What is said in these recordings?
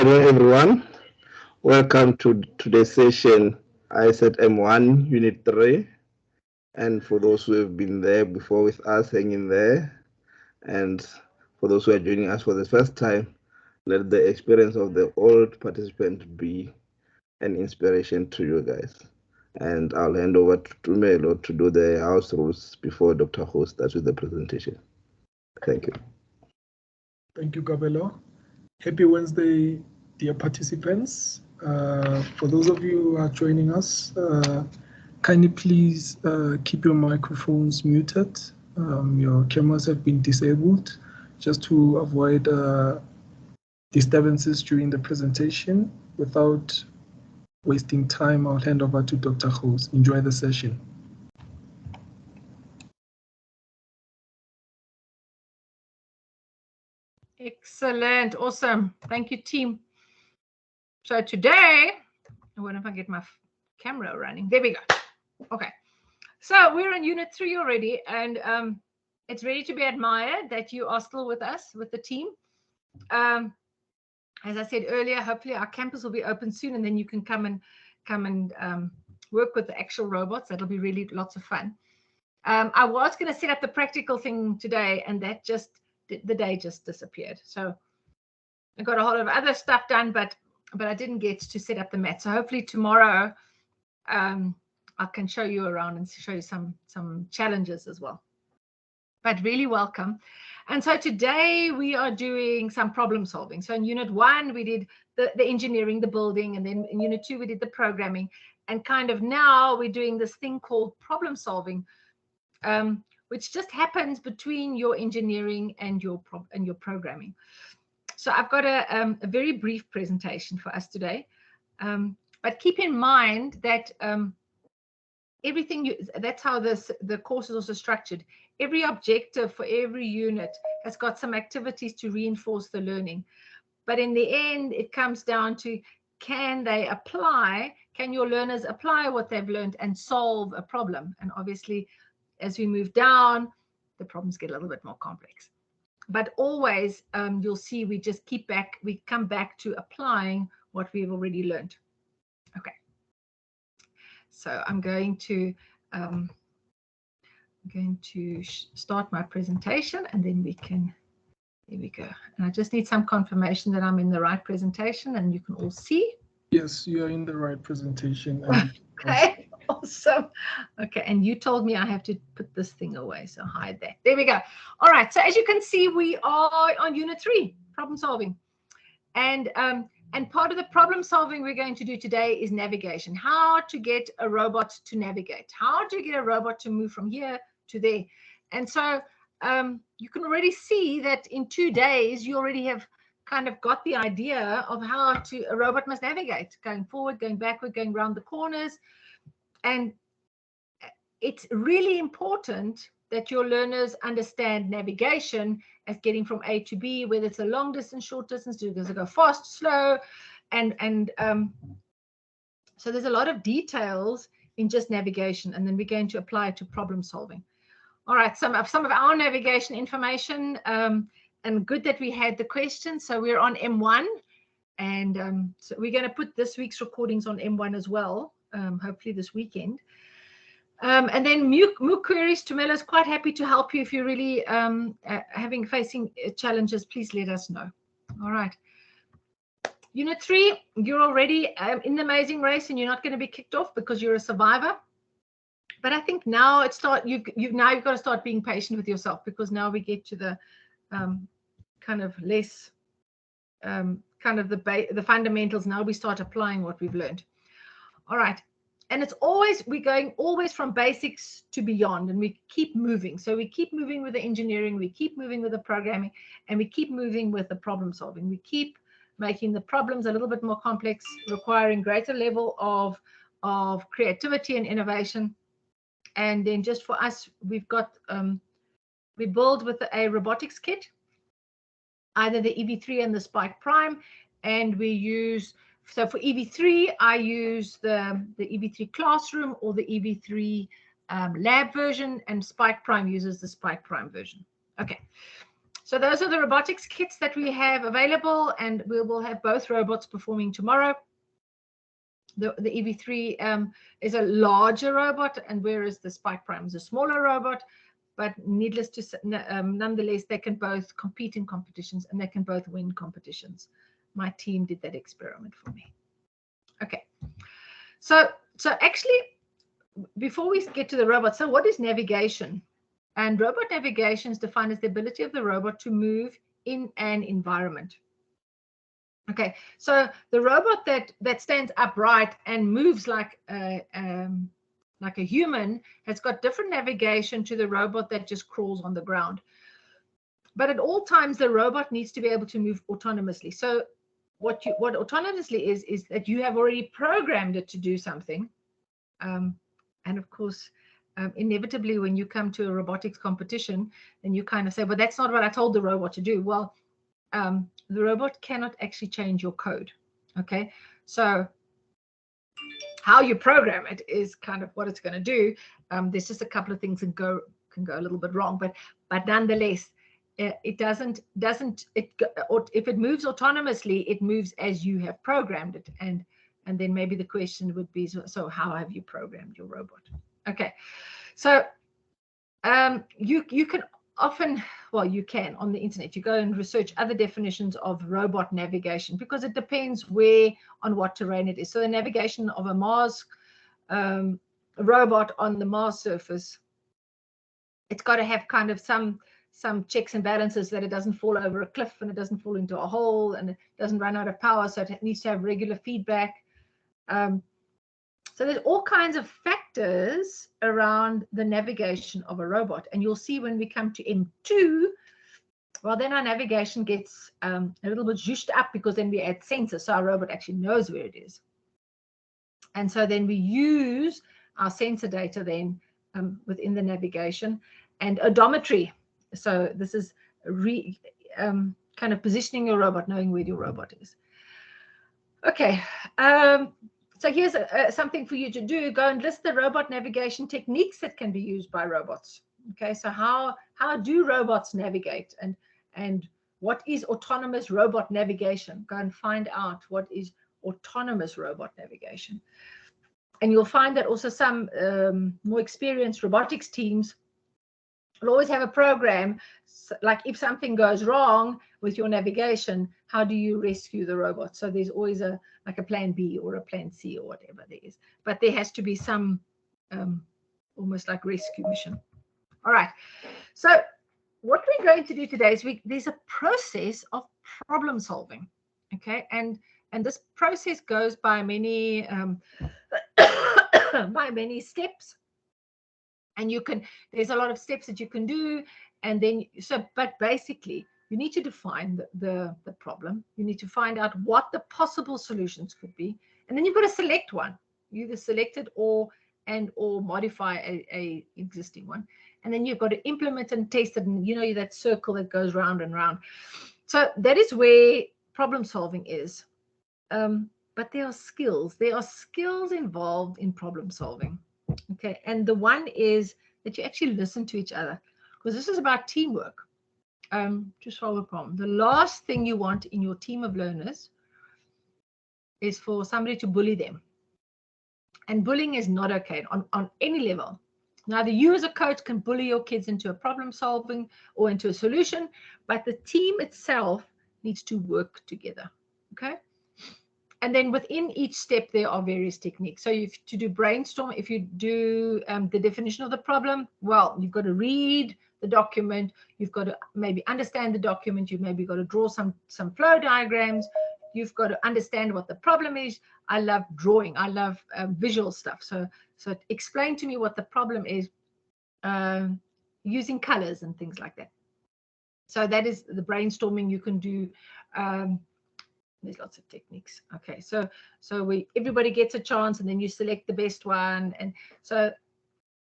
afternoon, everyone. Welcome to today's session, ISET M1, Unit 3. And for those who have been there before with us, hang in there. And for those who are joining us for the first time, let the experience of the old participant be an inspiration to you guys. And I'll hand over to Tumelo to do the house rules before Dr. Ho starts with the presentation. Thank you. Thank you, Gabelo. Happy Wednesday, dear participants. For those of you who are joining us, kindly please keep your microphones muted. Your cameras have been disabled just to avoid disturbances during the presentation. Without wasting time, I'll hand over to Dr. Hoos. Enjoy the session. Excellent. Awesome. Thank you, team. So today, I wonder if I get my camera running. There we go. Okay. So we're in Unit 3 already, and it's ready to be admired that you are still with us, with the team. As I said earlier, hopefully our campus will be open soon, and then you can come and work with the actual robots. That'll be really lots of fun. I was going to set up the practical thing today, and that just the day just disappeared. So I got a whole lot of other stuff done, but I didn't get to set up the mat. So hopefully tomorrow I can show you around and show you some challenges as well. But really welcome. And so today we are doing some problem solving. So in Unit 1 we did the engineering, the building, and then in Unit 2 we did the programming. And kind of now we're doing this thing called problem solving, which just happens between your engineering and your programming. So I've got a very brief presentation for us today, but keep in mind that that's how the course is also structured. Every objective for every unit has got some activities to reinforce the learning, but in the end it comes down to, can your learners apply what they've learned and solve a problem? And obviously as we move down, the problems get a little bit more complex. But always, you'll see we come back to applying what we've already learned. Okay. So I'm going to start my presentation, and then there we go. And I just need some confirmation that I'm in the right presentation and you can all see. Yes, you are in the right presentation. Okay, awesome. Okay, and you told me I have to put this thing away, so hide that. There we go. All right, so as you can see, we are on Unit 3, problem solving. And part of the problem solving we're going to do today is navigation. How to get a robot to navigate. How to get a robot to move from here to there. And so you can already see that in 2 days, you already have kind of got the idea of how a robot must navigate, going forward, going backward, going around the corners. And it's really important that your learners understand navigation as getting from A to B, whether it's a long distance, short distance, does it go fast, slow, and so there's a lot of details in just navigation, and then we're going to apply it to problem solving. All right, some of our navigation information, and good that we had the question. So we're on M1, and so we're going to put this week's recordings on M1 as well, hopefully this weekend. And then MOOC queries, Tumelo's quite happy to help you if you're really facing challenges. Please let us know. All right. Unit 3, you're already in the amazing race, and you're not going to be kicked off because you're a survivor. But I think now you've got to start being patient with yourself, because now we get to the kind of less kind of the fundamentals. Now we start applying what we've learned. All right. And it's we're going always from basics to beyond, and we keep moving. So we keep moving with the engineering, we keep moving with the programming, and we keep moving with the problem solving. We keep making the problems a little bit more complex, requiring greater level of creativity and innovation. And then just for us, we've got, we build with a robotics kit, either the EV3 and the Spike Prime, and we use, so for EV3, I use the EV3 Classroom or the EV3 Lab version, and Spike Prime uses the Spike Prime version. Okay, So those are the robotics kits that we have available, and we will have both robots performing tomorrow. The EV3 is a larger robot, and whereas the Spike Prime is a smaller robot, but needless to say, nonetheless, they can both compete in competitions and they can both win competitions. My team did that experiment for me. Okay, so actually, before we get to the robot, so what is navigation? And robot navigation is defined as the ability of the robot to move in an environment. Okay, so the robot that stands upright and moves like a human has got different navigation to the robot that just crawls on the ground. But at all times, the robot needs to be able to move autonomously. So what autonomously is that you have already programmed it to do something. And of course, inevitably, when you come to a robotics competition, then you kind of say, well, that's not what I told the robot to do. Well, the robot cannot actually change your code. Okay, so how you program it is kind of what it's going to do. There's just a couple of things that can go a little bit wrong, but nonetheless, it doesn't if it moves autonomously, it moves as you have programmed it. And then maybe the question would be, so how have you programmed your robot? Okay, so you can often, well, you can on the internet, you go and research other definitions of robot navigation, because it depends on what terrain it is. So the navigation of a Mars robot on the Mars surface, it's got to have kind of some checks and balances, that it doesn't fall over a cliff and it doesn't fall into a hole and it doesn't run out of power. So it needs to have regular feedback. So there's all kinds of factors around the navigation of a robot. And you'll see when we come to M2, well, then our navigation gets a little bit zhushed up, because then we add sensors. So our robot actually knows where it is. And so then we use our sensor data then within the navigation, and odometry. So this is kind of positioning your robot, knowing where your robot is. Okay. So here's something for you to do. Go and list the robot navigation techniques that can be used by robots. Okay, so how do robots navigate, and what is autonomous robot navigation? Go and find out what is autonomous robot navigation. And you'll find that also some more experienced robotics teams will always have a program, like if something goes wrong with your navigation, how do you rescue the robot? So there's always like a plan B or a plan C or whatever there is. But there has to be some almost like rescue mission. All right. So what we're going to do today is there's a process of problem solving. Okay. And this process goes by many by many steps. And there's a lot of steps that you can do. And then, but basically, you need to define the problem. You need to find out what the possible solutions could be. And then you've got to select one. You either select it or modify a existing one. And then you've got to implement and test it. And that circle that goes round and round. So that is where problem solving is. But there are skills. There are skills involved in problem solving. Okay, and the one is that you actually listen to each other, because this is about teamwork to solve a problem. The last thing you want in your team of learners is for somebody to bully them. And bullying is not okay on any level. Neither you as a coach can bully your kids into a problem solving or into a solution, but the team itself needs to work together. Okay. And then within each step, there are various techniques. So to do brainstorm, if you do the definition of the problem, well, you've got to read the document. You've got to maybe understand the document. You've maybe got to draw some flow diagrams. You've got to understand what the problem is. I love drawing. I love visual stuff. So explain to me what the problem is using colors and things like that. So that is the brainstorming you can do. There's lots of techniques. Okay, so everybody gets a chance, and then you select the best one. And so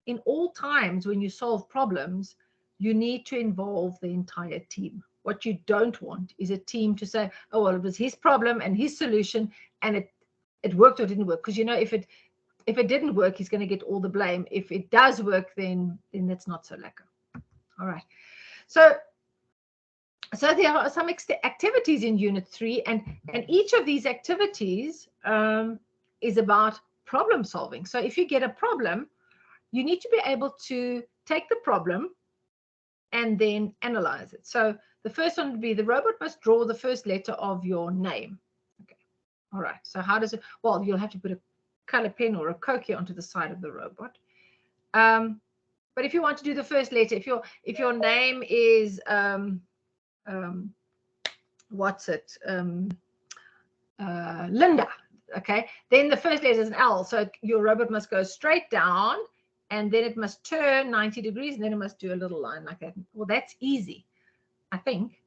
in all times when you solve problems, you need to involve the entire team. What you don't want is a team to say, oh, well, it was his problem and his solution, and it worked or didn't work. Because if it didn't work, he's going to get all the blame. If it does work, then that's not so lekker. All right. So So there are some activities in Unit 3, and each of these activities is about problem solving. So if you get a problem, you need to be able to take the problem and then analyze it. So the first one would be the robot must draw the first letter of your name. Okay. All right. So how does it? Well, you'll have to put a color pen or a Cokie onto the side of the robot. But if you want to do the first letter, if your name is what's it? Linda. Okay. Then the first letter is an L. So your robot must go straight down, and then it must turn 90 degrees, and then it must do a little line like that. Well, that's easy, I think.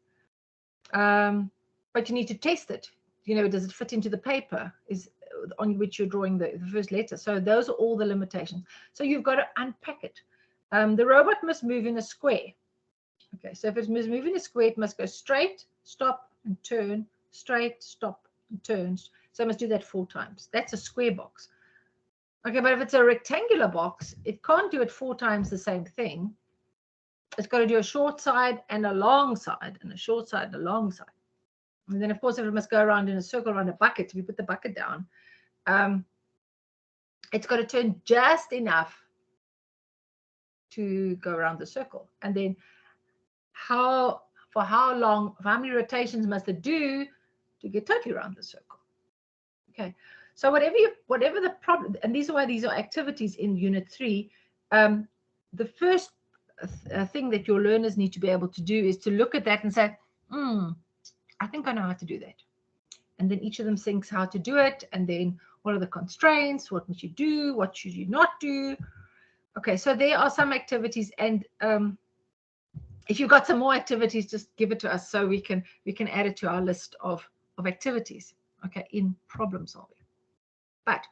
But you need to test it. You know, does it fit into the paper is on which you're drawing the first letter? So those are all the limitations. So you've got to unpack it. The robot must move in a square. Okay, so if it must move in a square, it must go straight, stop, and turn, straight, stop, and turn. So it must do that 4 times. That's a square box. Okay, but if it's a rectangular box, it can't do it 4 times the same thing. It's got to do a short side and a long side, and a short side and a long side. And then, of course, if it must go around in a circle around a bucket, if you put the bucket down, it's got to turn just enough to go around the circle. And then how many rotations must it do to get totally around the circle? Okay. So whatever the problem, and these are why these are activities in Unit 3, the first thing that your learners need to be able to do is to look at that and say, I think I know how to do that. And then each of them thinks how to do it, and then what are the constraints, what must you do, what should you not do. Okay, so there are some activities, and if you've got some more activities, just give it to us so we can add it to our list of activities, okay, in problem solving. But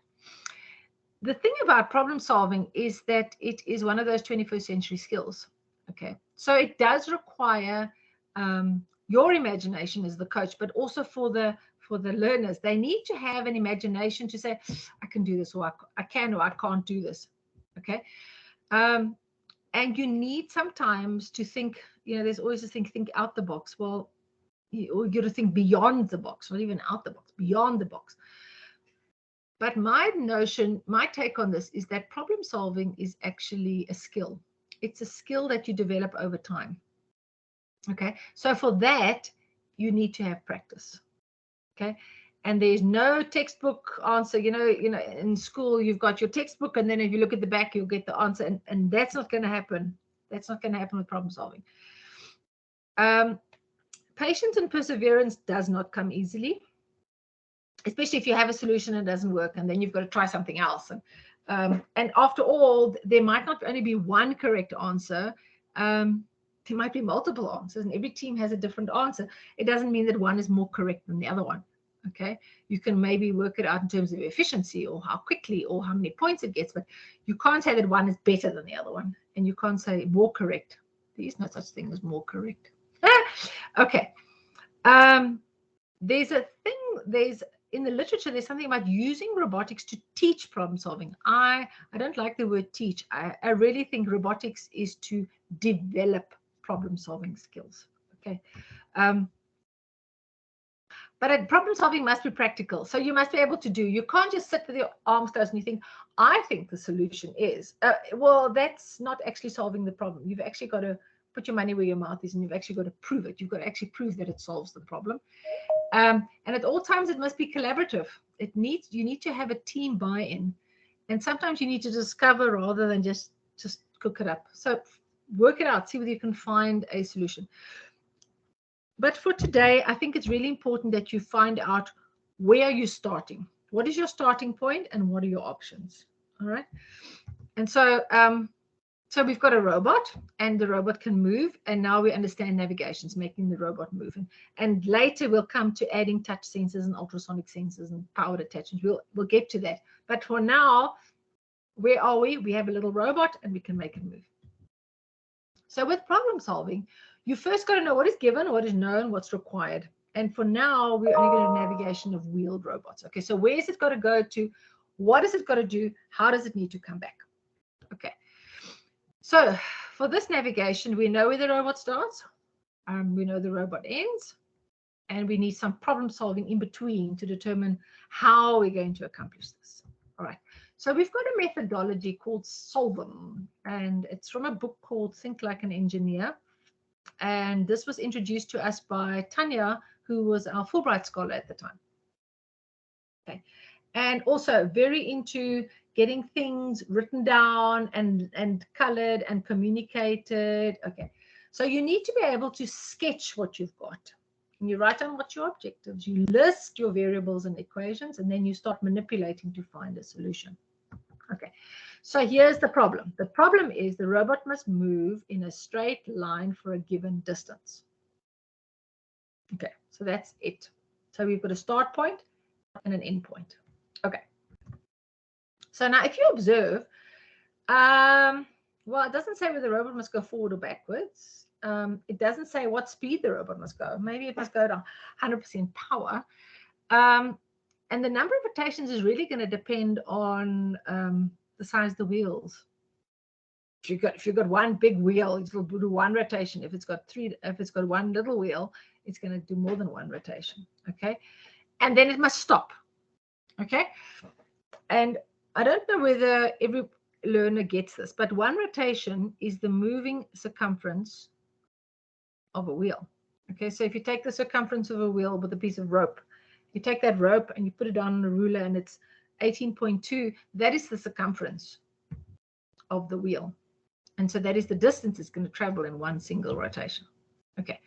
the thing about problem solving is that it is one of those 21st century skills. Okay, so it does require your imagination as the coach, but also for the learners, they need to have an imagination to say, I can do this, or I can, or I can't do this. Okay, and you need sometimes to think. You know, there's always this thing, think out the box. Well, you got to think beyond the box, not even out the box, beyond the box. But my take on this is that problem solving is actually a skill. It's a skill that you develop over time. Okay, so for that, you need to have practice. Okay, and there's no textbook answer. You know, in school, you've got your textbook, and then if you look at the back, you'll get the answer, and that's not going to happen. That's not going to happen with problem solving. Patience and perseverance does not come easily, especially if you have a solution and it doesn't work, and then you've got to try something else. And after all, there might not only be one correct answer. There might be multiple answers, and every team has a different answer. It doesn't mean that one is more correct than the other one. Okay, you can maybe work it out in terms of efficiency or how quickly or how many points it gets, but you can't say that one is better than the other one, and you can't say more correct. There is no such thing as more correct. Okay. There's a thing, in the literature, there's something about using robotics to teach problem solving. I don't like the word teach. I really think robotics is to develop problem solving skills. Okay. But problem solving must be practical. So you must be able to do, you can't just sit with your arms closed and you think, I think the solution is, well, that's not actually solving the problem. You've actually got to put your money where your mouth is, and you've actually got to prove it. You've got to actually prove that it solves the problem. And at all times, it must be collaborative. You need to have a team buy-in. And sometimes you need to discover rather than just cook it up. So work it out, see whether you can find a solution. But for today, I think it's really important that you find out where you're starting. What is your starting point and what are your options? All right. And so, so we've got a robot, and the robot can move, and now we understand navigations, making the robot move. And later we'll come to adding touch sensors and ultrasonic sensors and powered attachments. We'll get to that. But for now, where are we? We have a little robot, and we can make it move. So with problem solving, you first got to know what is given, what is known, what's required. And for now, we're only going to have navigation of wheeled robots. Okay, so where is it got to go to? What is it got to do? How does it need to come back? Okay. So for this navigation, we know where the robot starts. We know the robot ends, and we need some problem solving in between to determine how we're going to accomplish this. All right. So we've got a methodology called Solvum, and it's from a book called Think Like an Engineer. And this was introduced to us by Tanya, who was our Fulbright scholar at the time. Okay. And also very into getting things written down and colored and communicated. Okay. So you need to be able to sketch what you've got. And you write down what your objectives. You list your variables and equations, and then you start manipulating to find a solution. Okay. So here's the problem. The problem is the robot must move in a straight line for a given distance. Okay. So that's it. So we've got a start point and an end point. Okay. So now if you observe, well, it doesn't say whether the robot must go forward or backwards. It doesn't say what speed the robot must go. Maybe it must go to 100% power. And the number of rotations is really going to depend on the size of the wheels. If you've got one big wheel, it will do one rotation. If it's got one little wheel, it's going to do more than one rotation. Okay. And then it must stop. Okay. And I don't know whether every learner gets this, but one rotation is the moving circumference of a wheel. Okay, so if you take the circumference of a wheel with a piece of rope, you take that rope and you put it on a ruler and it's 18.2, that is the circumference of the wheel. And so that is the distance it's going to travel in one single rotation. Okay.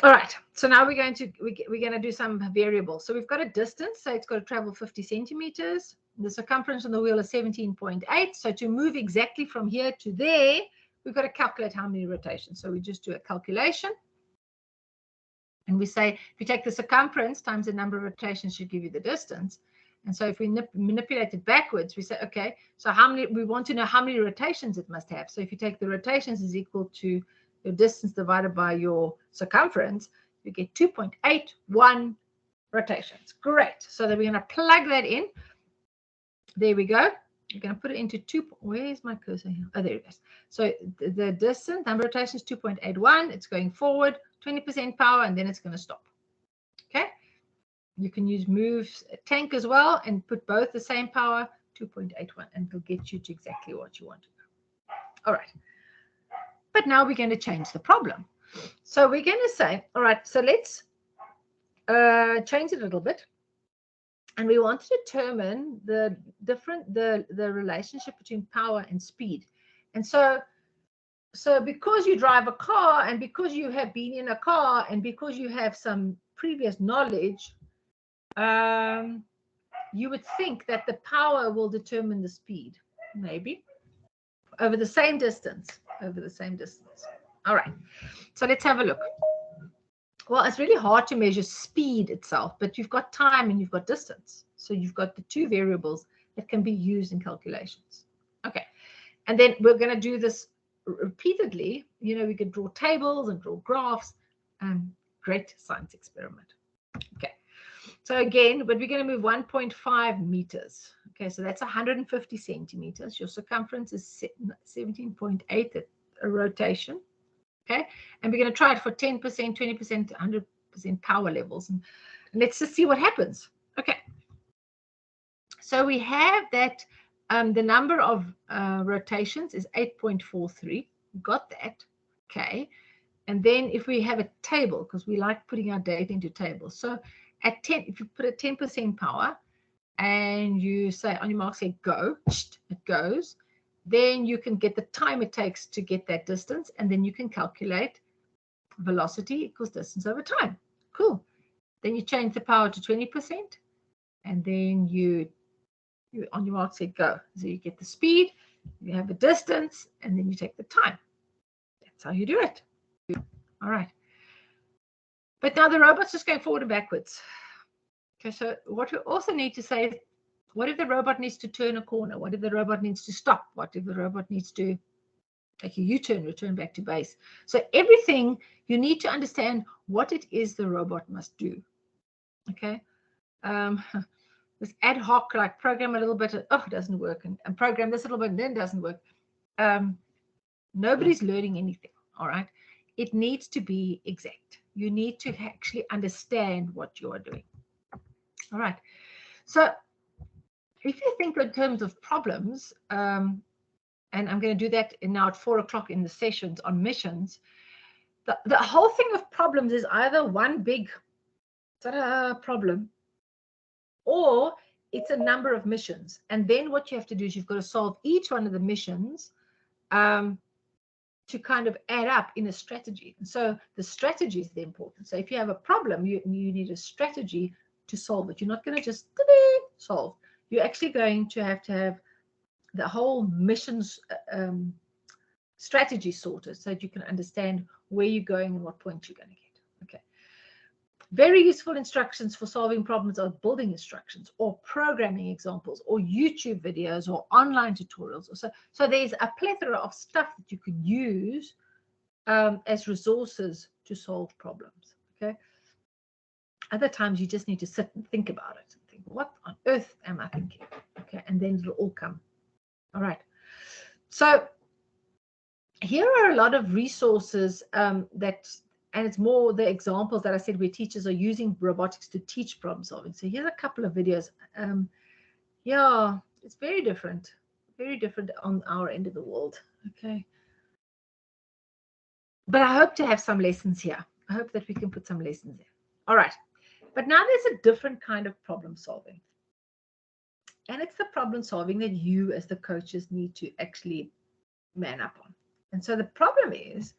All right, so now we're going to do some variables. So we've got a distance, so it's got to travel 50 centimeters. The circumference on the wheel is 17.8. So to move exactly from here to there, we've got to calculate how many rotations. So we just do a calculation. And we say, if you take the circumference times the number of rotations should give you the distance. And so if we manipulate it backwards, we say, okay, so we want to know how many rotations it must have. So if you take the rotations is equal to your distance divided by your circumference, you get 2.81 rotations. Great. So then we're going to plug that in. There we go. You're going to put it into where's my cursor here? Oh, there it is. So the distance, number of rotations, 2.81. It's going forward, 20% power, and then it's going to stop. Okay. You can use move tank as well and put both the same power, 2.81, and it'll get you to exactly what you want to do. All right. But now we're going to change the problem. So we're going to say, all right, so let's change it a little bit. And we want to determine the relationship between power and speed. And so because you drive a car and because you have been in a car and because you have some previous knowledge, you would think that the power will determine the speed, maybe, over the same distance. All right, so let's have a look. Well, it's really hard to measure speed itself, but you've got time and you've got distance. So you've got the two variables that can be used in calculations. Okay, and then we're going to do this repeatedly. You know, we could draw tables and draw graphs. Great science experiment. Okay, so again, but we're going to move 1.5 meters. Okay, so that's 150 centimeters. Your circumference is 17.8 at a rotation. Okay, and we're going to try it for 10%, 20%, 100% power levels. And let's just see what happens. Okay, so we have that the number of rotations is 8.43. We got that. Okay, and then if we have a table, because we like putting our data into tables. So at 10, if you put a 10% power and you say on your mark, say go, it goes. Then you can get the time it takes to get that distance, and then you can calculate velocity equals distance over time. Cool. Then you change the power to 20%, and then you on your mark say go. So you get the speed, you have the distance, and then you take the time. That's how you do it. All right. But now the robot's just going forward and backwards. Okay, so what we also need to say is, what if the robot needs to turn a corner? What if the robot needs to stop? What if the robot needs to take a U-turn, return back to base? So everything, you need to understand what it is the robot must do. Okay. This ad hoc, like program a little bit, oh, it doesn't work, and program this a little bit, and then it doesn't work. Nobody's learning anything. All right. it needs to be exact. You need to actually understand what you are doing. All right. So if you think in terms of problems, and I'm going to do that now at 4 o'clock in the sessions on missions, the whole thing of problems is either one big problem, or it's a number of missions. And then what you have to do is you've got to solve each one of the missions to kind of add up in a strategy. And so the strategy is the important. So if you have a problem, you need a strategy to solve it. You're not going to just solve. You're actually going to have the whole missions strategy sorted so that you can understand where you're going and what point you're going to get. Okay. Very useful instructions for solving problems are building instructions or programming examples or YouTube videos or online tutorials. So there's a plethora of stuff that you can use as resources to solve problems. Okay. Other times you just need to sit and think about it and think, what on earth am I thinking? Okay. And then it'll all come. All right. So here are a lot of resources and it's more the examples that I said where teachers are using robotics to teach problem solving. So here's a couple of videos. Yeah, it's very different on our end of the world. Okay. But I hope to have some lessons here. I hope that we can put some lessons in. All right. But now there's a different kind of problem solving. And it's the problem solving that you as the coaches need to actually man up on. And so the problem is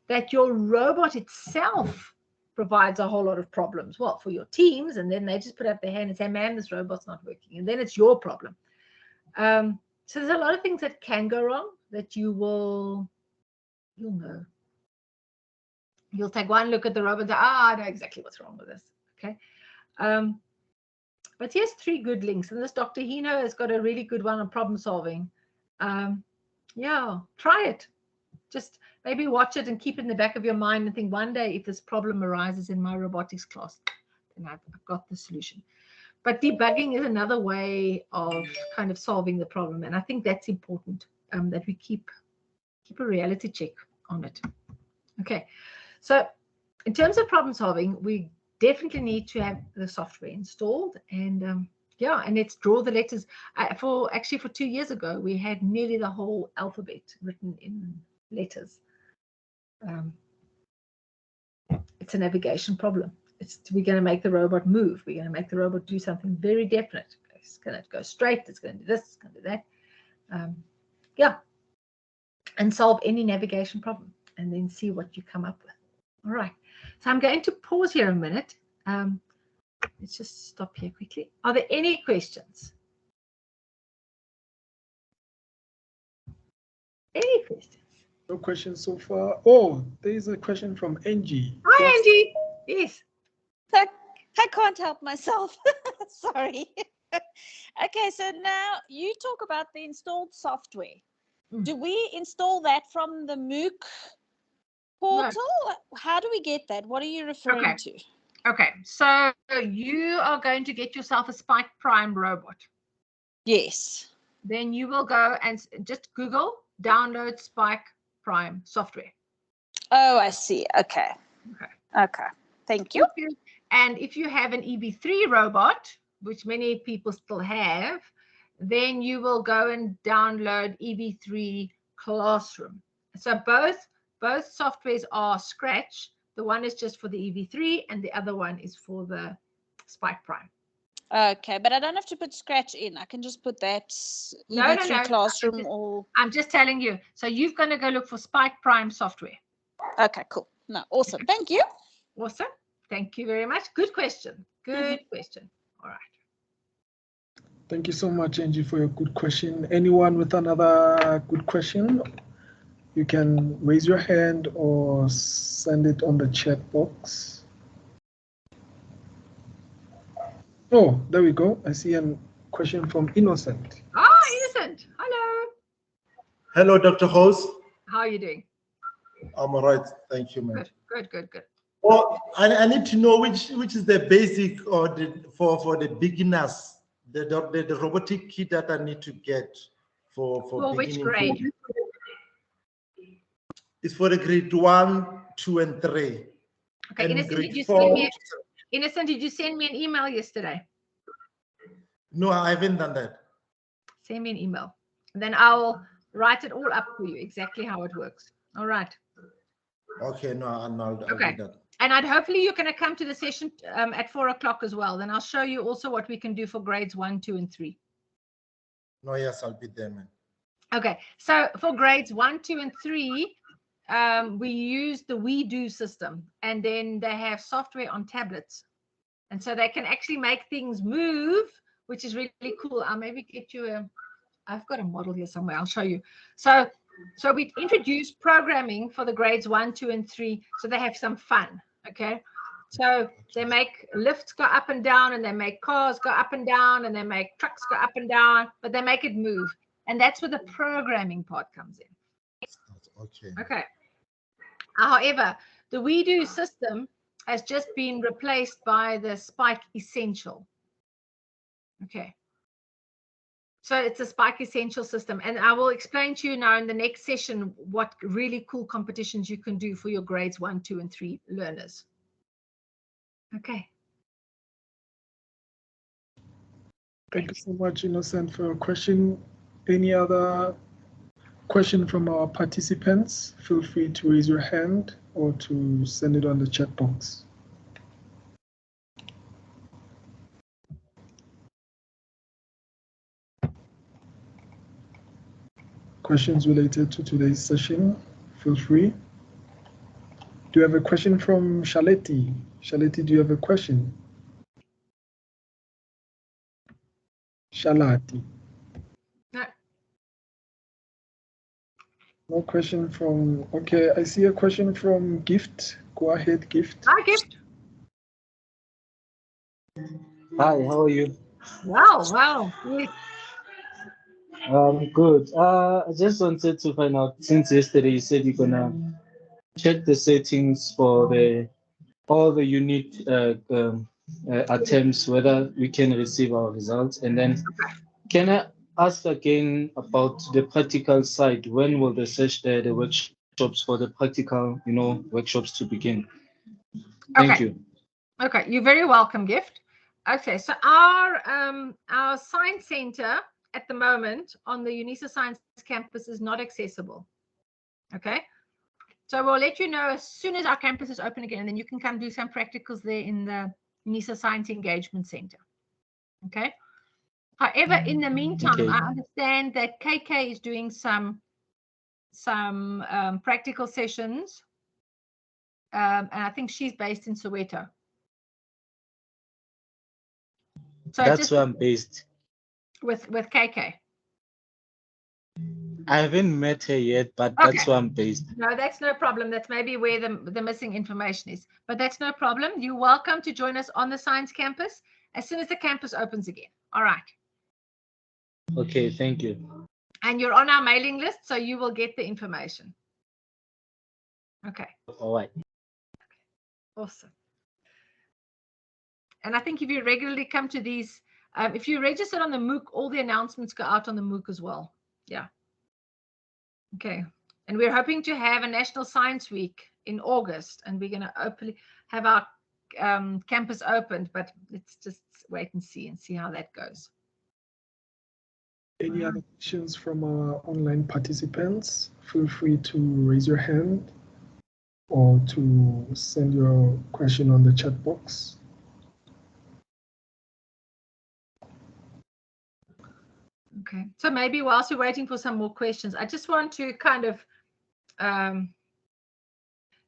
that your robot itself provides a whole lot of problems. Well, for your teams, and then they just put up their hand and say, man, this robot's not working. And then it's your problem. So there's a lot of things that can go wrong that you'll know. You'll take one look at the robot and say, I know exactly what's wrong with this. Okay. But here's 3 good links. And this Dr. Hino has got a really good one on problem solving. Yeah, try it. Just maybe watch it and keep it in the back of your mind and think one day if this problem arises in my robotics class, then I've got the solution. But debugging is another way of kind of solving the problem. And I think that's important, that we keep a reality check on it. Okay. So in terms of problem solving, we definitely need to have the software installed. And yeah, and let's draw the letters. For 2 years ago, we had nearly the whole alphabet written in letters. It's a navigation problem. We're going to make the robot move. We're going to make the robot do something very definite. It's going to go straight. It's going to do this. It's going to do that. Yeah, and solve any navigation problem, and then see what you come up with. All right. So I'm going to pause here a minute. Let's just stop here quickly. Are there any questions? Any questions? No questions so far. Oh, there's a question from Angie. Hi, yes. Angie. Yes. I can't help myself. Sorry. Okay, so now you talk about the installed software. Do we install that from the MOOC portal? No. How do we get that? What are you referring to? Okay, so you are going to get yourself a Spike Prime robot. Yes. Then you will go and just Google download Spike Prime software. Oh, I see. Okay. Okay. Thank you. And if you have an EB3 robot, which many people still have, then you will go and download EB3 Classroom. So both softwares are Scratch. The one is just for the EB3 and the other one is for the Spike Prime. Okay, but I don't have to put Scratch in. I can just put that EB3 Classroom. I'm just telling you. So you're going to go look for Spike Prime software. Okay, cool. No, awesome. Thank you. Awesome. Thank you very much. Good question. Good question. All right. Thank you so much, Angie, for your good question. Anyone with another good question? You can raise your hand or send it on the chat box. Oh, there we go. I see a question from Innocent. Ah, Innocent. Hello. Hello, Dr. Host. How are you doing? I'm all right. Thank you, ma'am. Good. Well, I need to know which is the basic or for the beginners, the robotic kit that I need to get for which grade? It's for the grade 1 2, and 3. Okay, And Innocent, grade did you 4. send me Innocent, did you send me an email yesterday? No, I haven't done that. Send me an email. And then I'll write it all up for you, exactly how it works. All right. Okay, no, I'll Okay. do that. And hopefully you're going to come to the session at 4 o'clock as well. Then I'll show you also what we can do for grades 1, 2, and 3. No, yes, I'll be there, man. Okay, so for grades 1, 2, and 3, we use the WeDo system, and then they have software on tablets. And so they can actually make things move, which is really cool. I'll maybe get you I've got a model here somewhere. I'll show you. So we introduced programming for the grades 1, 2, and 3, so they have some fun. Okay, so they make lifts go up and down, and they make cars go up and down, and they make trucks go up and down, but they make it move. And that's where the programming part comes in. Okay. Okay. However, the WeDo system has just been replaced by the Spike Essential. Okay. So it's a Spike Essential system. And I will explain to you now in the next session what really cool competitions you can do for your grades 1, 2, and 3 learners. Okay. Thank you so much, Innocent, for your question. Any other question from our participants? Feel free to raise your hand or to send it on the chat box. Questions related to today's session, feel free. Do you have a question from Shaleti? Shaleti, do you have a question? Shalati. No. No question from, okay, I see a question from Gift. Go ahead, Gift. Hi, Gift. Hi, how are you? Wow. Yes. Good. I just wanted to find out, since yesterday you said you're gonna check the settings for all the unit attempts, whether we can receive our results. And then can I ask again about the practical side? When will the workshops for the practical, workshops to begin? Thank you. Okay, you're very welcome, Gift. Okay, so our science center at the moment on the UNISA Science campus is not accessible. Okay, so we'll let you know as soon as our campus is open again, and then you can come do some practicals there in the UNISA Science Engagement Center. Okay. However, in the meantime, Okay. I understand that KK is doing some practical sessions, and I think she's based in Soweto. So that's where I'm based. With KK. I haven't met her yet, but Okay. that's where I'm based. No, that's no problem. That's maybe where the missing information is. But that's no problem. You're welcome to join us on the science campus as soon as the campus opens again. All right. Okay, thank you. And you're on our mailing list, so you will get the information. Okay. All right. Awesome. And I think if you regularly come to these, if you registered on the MOOC, all the announcements go out on the MOOC as well. Yeah. Okay. And we're hoping to have a National Science Week in August, and we're going to hopefully have our campus opened, but let's just wait and see how that goes. Any other questions from our online participants? Feel free to raise your hand or to send your question on the chat box. Okay, so maybe whilst you're waiting for some more questions, I just want to kind of,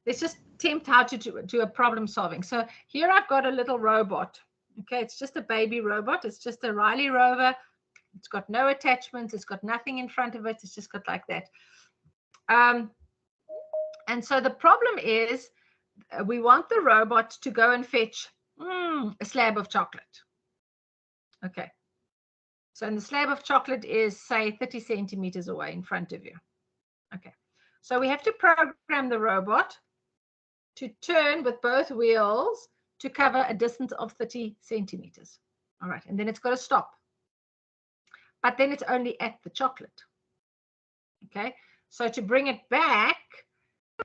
let's just attempt how to do a problem solving. So here I've got a little robot. Okay, it's just a baby robot. It's just a Riley rover. It's got no attachments. It's got nothing in front of it. It's just got like that. And so the problem is we want the robot to go and fetch a slab of chocolate. Okay. So and the slab of chocolate is, say, 30 centimeters away in front of you. Okay. So we have to program the robot to turn with both wheels to cover a distance of 30 centimeters. All right. And then it's got to stop. But then it's only at the chocolate. Okay. So to bring it back,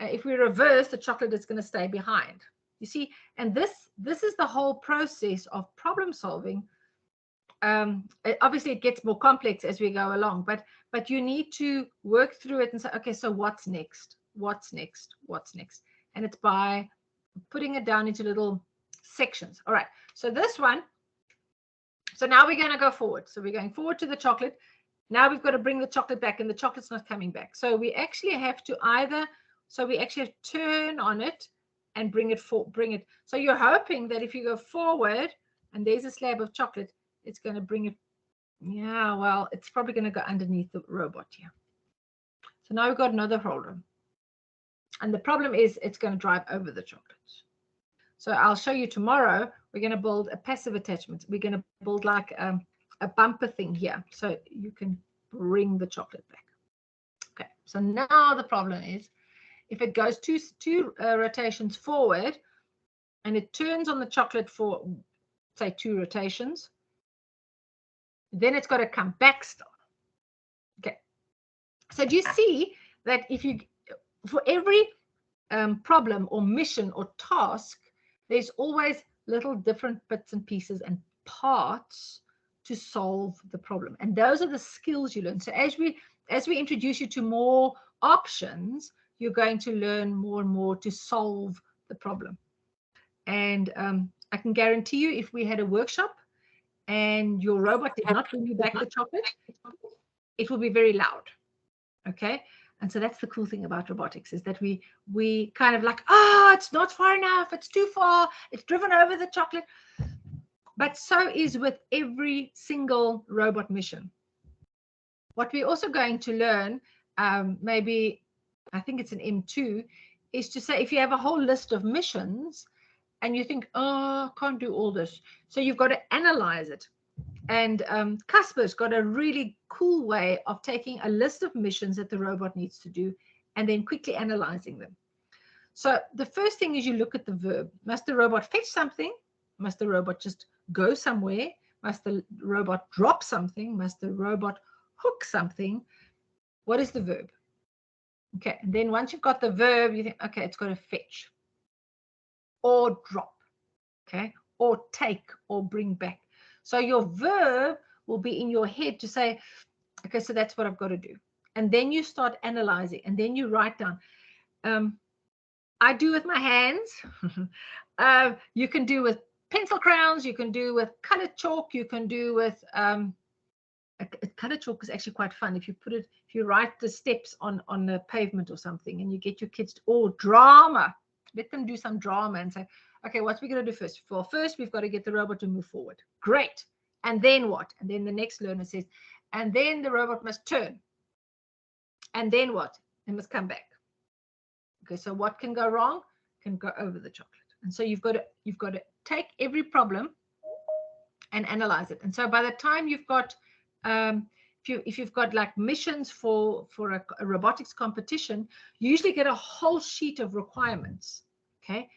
If we reverse, the chocolate is going to stay behind. You see, and this is the whole process of problem solving. Obviously, it gets more complex as we go along, but you need to work through it and say, okay, so what's next? What's next? What's next? And it's by putting it down into little sections. All right, so this one. So now we're going to go forward. So we're going forward to the chocolate. Now we've got to bring the chocolate back, and the chocolate's not coming back. So we actually have to turn on it and bring it. So you're hoping that if you go forward and there's a slab of chocolate, it's going to bring it. Yeah, well, it's probably going to go underneath the robot here. So now we've got another holder. And the problem is it's going to drive over the chocolate. So I'll show you tomorrow. We're going to build a passive attachment. We're going to build like a bumper thing here, so you can bring the chocolate back. Okay, so now the problem is if it goes two rotations forward and it turns on the chocolate for, say, 2 rotations, then it's got to come back still. Okay, so do you see that if you, for every problem or mission or task, there's always little different bits and pieces and parts to solve the problem. And those are the skills you learn. So as we introduce you to more options, you're going to learn more and more to solve the problem. And I can guarantee you, if we had a workshop and your robot did not bring you back the chocolate, it will be very loud. Okay. And so that's the cool thing about robotics, is that we kind of like, it's not far enough, it's too far, it's driven over the chocolate. But so is with every single robot mission. What we're also going to learn, maybe, I think it's an M2, is to say if you have a whole list of missions and you think, I can't do all this. So you've got to analyze it. And Casper's got a really cool way of taking a list of missions that the robot needs to do and then quickly analyzing them. So the first thing is you look at the verb. Must the robot fetch something? Must the robot just go somewhere? Must the robot drop something? Must the robot hook something? What is the verb? Okay, and then once you've got the verb, you think, okay, it's got to fetch or drop, okay, or take or bring back. So your verb will be in your head to say, okay, so that's what I've got to do. And then you start analyzing, and then you write down. I do with my hands. You can do with pencil crayons. You can do with colored chalk. You can do with colored chalk is actually quite fun. If you write the steps on the pavement or something, and you get your kids to, drama. Let them do some drama and say, okay, what are we going to do first? Well, first, we've got to get the robot to move forward. Great. And then what? And then the next learner says, and then the robot must turn. And then what? It must come back. Okay, so what can go wrong? Can go over the chocolate. And so you've got to take every problem and analyze it. And so by the time you've got, if you've got like missions for a robotics competition, you usually get a whole sheet of requirements. Okay.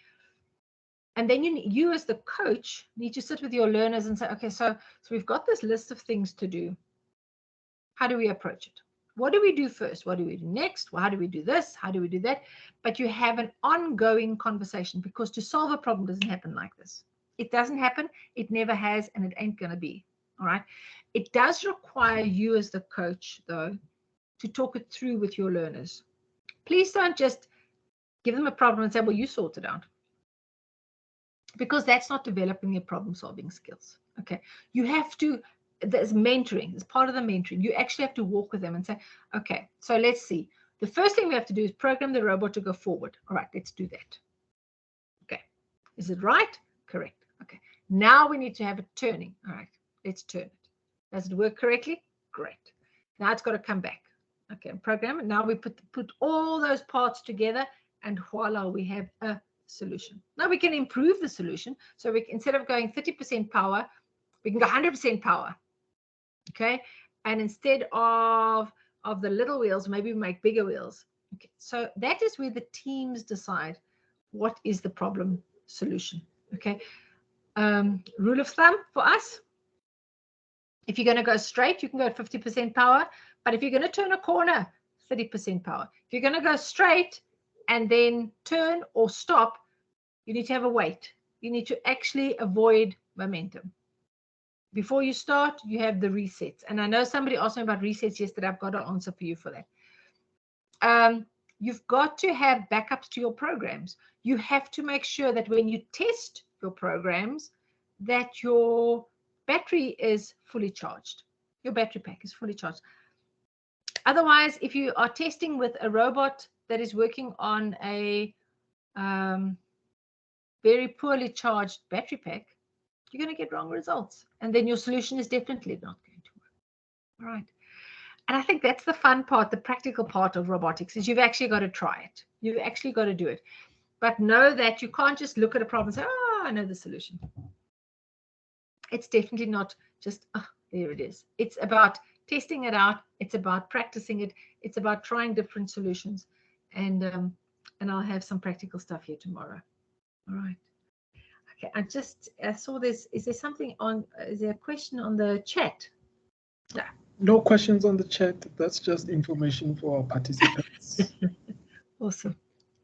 And then you as the coach need to sit with your learners and say, okay, so we've got this list of things to do. How do we approach it? What do we do first? What do we do next? Well, how do we do this? How do we do that? But you have an ongoing conversation, because to solve a problem doesn't happen like this. It doesn't happen. It never has, and it ain't going to be. All right. It does require you as the coach, though, to talk it through with your learners. Please don't just give them a problem and say, well, you sort it out. Because that's not developing your problem-solving skills. Okay. You have to, there's mentoring. It's part of the mentoring. You actually have to walk with them and say, okay, so let's see. The first thing we have to do is program the robot to go forward. All right, let's do that. Okay. Is it right? Correct. Okay. Now we need to have it turning. All right, let's turn it. Does it work correctly? Great. Now it's got to come back. Okay, program it. Now we put all those parts together, and voila, we have a solution. Now we can improve the solution. So we, instead of going 30% power, we can go 100% power. Okay. And instead of the little wheels, maybe we make bigger wheels. Okay. So that is where the teams decide what is the problem solution. Okay. Rule of thumb for us. If you're going to go straight, you can go at 50% power. But if you're going to turn a corner, 30% power. If you're going to go straight, and then turn or stop, you need to have a weight. You need to actually avoid momentum. Before you start, you have the resets. And I know somebody asked me about resets yesterday. I've got an answer for you for that. You've got to have backups to your programs. You have to make sure that when you test your programs, that your battery is fully charged. Your battery pack is fully charged. Otherwise, if you are testing with a robot that is working on a very poorly charged battery pack, you're going to get wrong results. And then your solution is definitely not going to work. All right. And I think that's the fun part, the practical part of robotics, is you've actually got to try it. You've actually got to do it. But know that you can't just look at a problem and say, oh, I know the solution. It's definitely not just, oh, there it is. It's about testing it out. It's about practicing it. It's about trying different solutions. And I'll have some practical stuff here tomorrow. All right. Okay, I saw this. Is there something on, is there a question on the chat? No. No questions on the chat. That's just information for our participants. Awesome.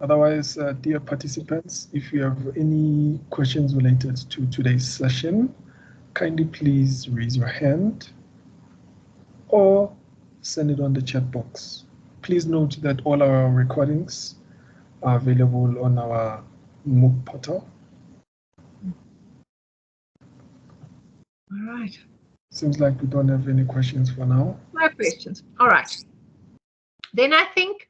Otherwise, dear participants, if you have any questions related to today's session, kindly please raise your hand or send it on the chat box. Please note that all our recordings are available on our MOOC portal. All right. Seems like we don't have any questions for now. No questions. All right. Then I think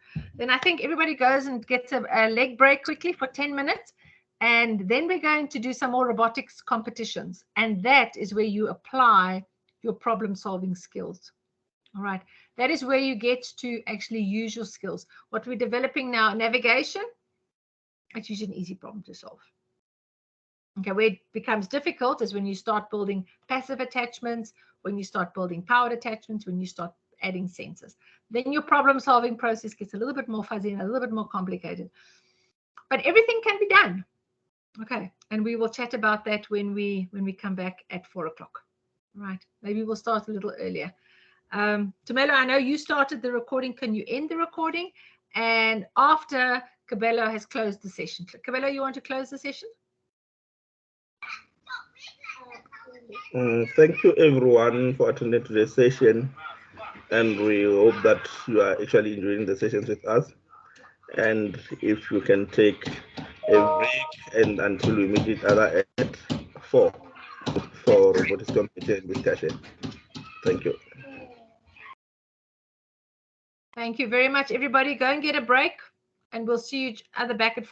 everybody goes and gets a leg break quickly for 10 minutes. And then we're going to do some more robotics competitions. And that is where you apply your problem-solving skills. All right. That is where you get to actually use your skills. What we're developing now, navigation, it's usually an easy problem to solve. Okay, where it becomes difficult is when you start building passive attachments, when you start building powered attachments, when you start adding sensors. Then your problem-solving process gets a little bit more fuzzy and a little bit more complicated. But everything can be done. Okay, and we will chat about that when we come back at 4 o'clock. Right, maybe we'll start a little earlier. Tumelo, I know you started the recording. Can you end the recording? And after Cabello has closed the session. Cabello, you want to close the session? Thank you everyone for attending today's session, and we hope that you are actually enjoying the sessions with us. And if you can take a break and until we meet each other at 4 for robotics competition discussion. Thank you. Thank you very much, everybody. Go and get a break, and we'll see you other back at 5.